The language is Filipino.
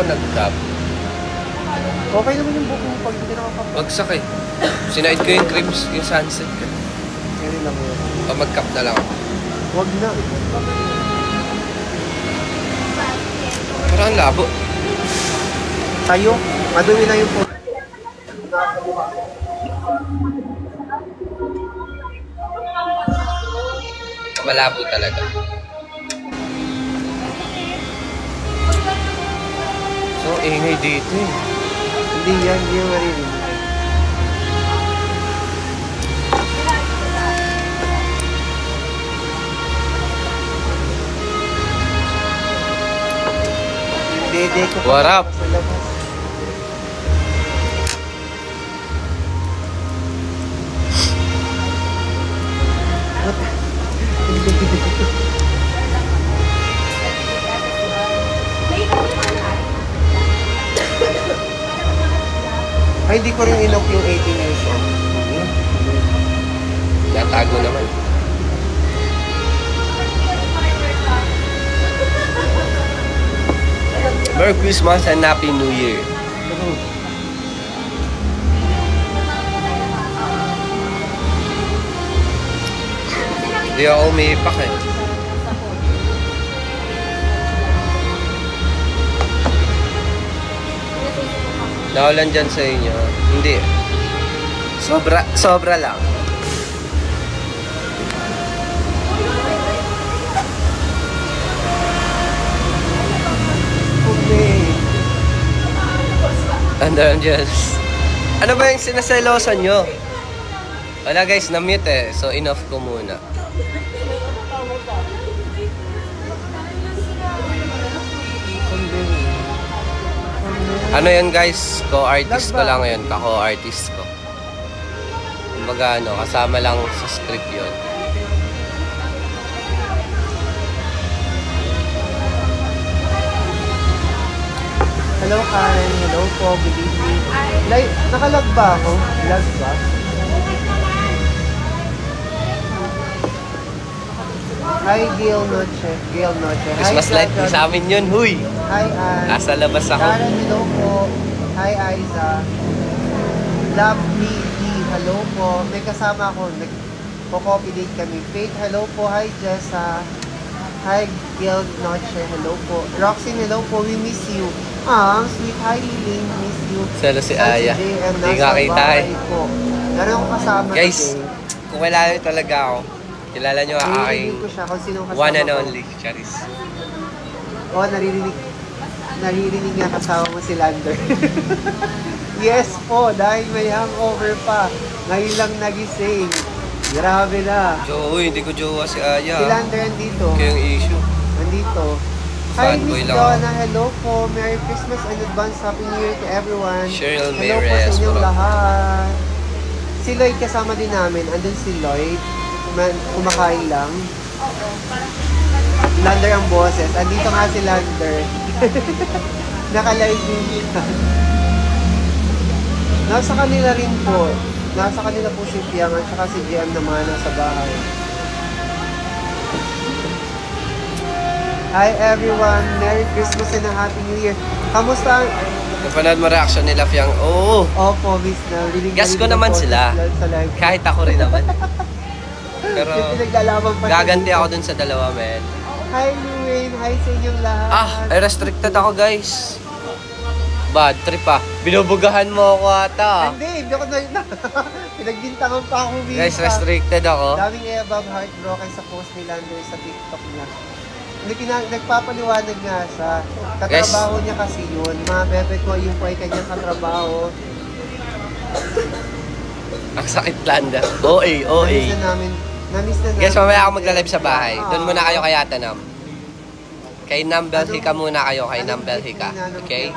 nag-cap. Okay naman yung buko mo pag hindi nakakap. Bagsak eh. Sinait ko yung cribs, yung sunset ko. Kaya lang yun. O mag-cap na lang ako. Huwag na. Parang labo. Tayo, madumi na yung po. Malabo talaga. So, ingay dito eh. Hindi yan, hindi yung maririnig. Dede ko. What up? Sa labas. Ay, hindi ko rin inok yung 18 years old. Natago naman. Merry Christmas and Happy New Year. Hindi ako umiipak eh. Naulan dyan sa inyo. Hindi. Sobra lang. Andun dyan. Ano ba yung sinaselosan nyo? Wala guys, na-mute eh. So, enough ko muna. Ano yan guys? Co-artist ko lang yun. Kako-artist ko. Kumbaga ano, kasama lang sa script yun. Hello Karen, hello po, good evening. Nakalag ba ako? Lag ba? Hi Gail Noche. Gail Noche. Christmas light din sa amin yun, huy! Hi Ann. Nasa labas ako. Karen, hello po. Hi Aiza. Lovely D, hello po. May kasama ako, nagpo-copy date kami. Faith, hello po. Hi Jessa. Hi Gail Noche, hello po. Roxy, hello po. We miss you. Sweet. Hi Lily, miss you. Salo si Aya. Hindi nga kita eh. Meron akong kasama Guys, today. kung kilala nyo talaga ako, kilala nyo ang aking Naririnig ko siya kung sinong kasama one and ko. only, Charis. Oo, naririnig nga kasama mo si Lander. Yes po, dahil may hangover pa. Ngayon lang nagising. Grabe na. Uy, hindi ko jowa si Aya. Si Lander andito. Kaya yung issue. Andito. Hi, Fanboy Miss lang Donna. Hello po. Merry Christmas and advance Happy New Year to everyone. Cheryl Hello po sa Mayres, inyong bro. lahat. Si Lloyd kasama din namin. Andun si Lloyd. Kumakain lang. Lander ang boses. Andito nga si Lander. Naka-live din siya. Nasa kanila rin po. Nasa kanila po si Piang at saka si GM naman nasa bahay. Hi everyone! Merry Christmas and a Happy New Year! Kamusta? Napanood mo reaction nila, Fiang? Oo! Opo, Miss na. Guess ko naman sila. Sa live. Kahit ako rin naman. Pero, Yung pinaglalaban pa siya gaganti dito. ako dun sa dalawa, men. Hi Luwayne! Hi sa inyong lahat! Ay restricted ako, guys. Bad trip ah. Binubugahan mo ako ata. Hindi ako na pinagbintangan pa ako. Guys, restricted ako. Daming above heartbroken sa post ni Lander sa TikTok niya. Nagpapaliwanag nga siya. Katrabaho niya kasi yun. Mga bebe ko, yung po ay kanyang katrabaho. Ang sakit landa. OA. Namiss na namin. Guys, mamaya ako magla-live sa bahay. Doon muna kayo kay Atanam. Kay Nambel Hika muna kayo. Kay Nambel Hika. Okay?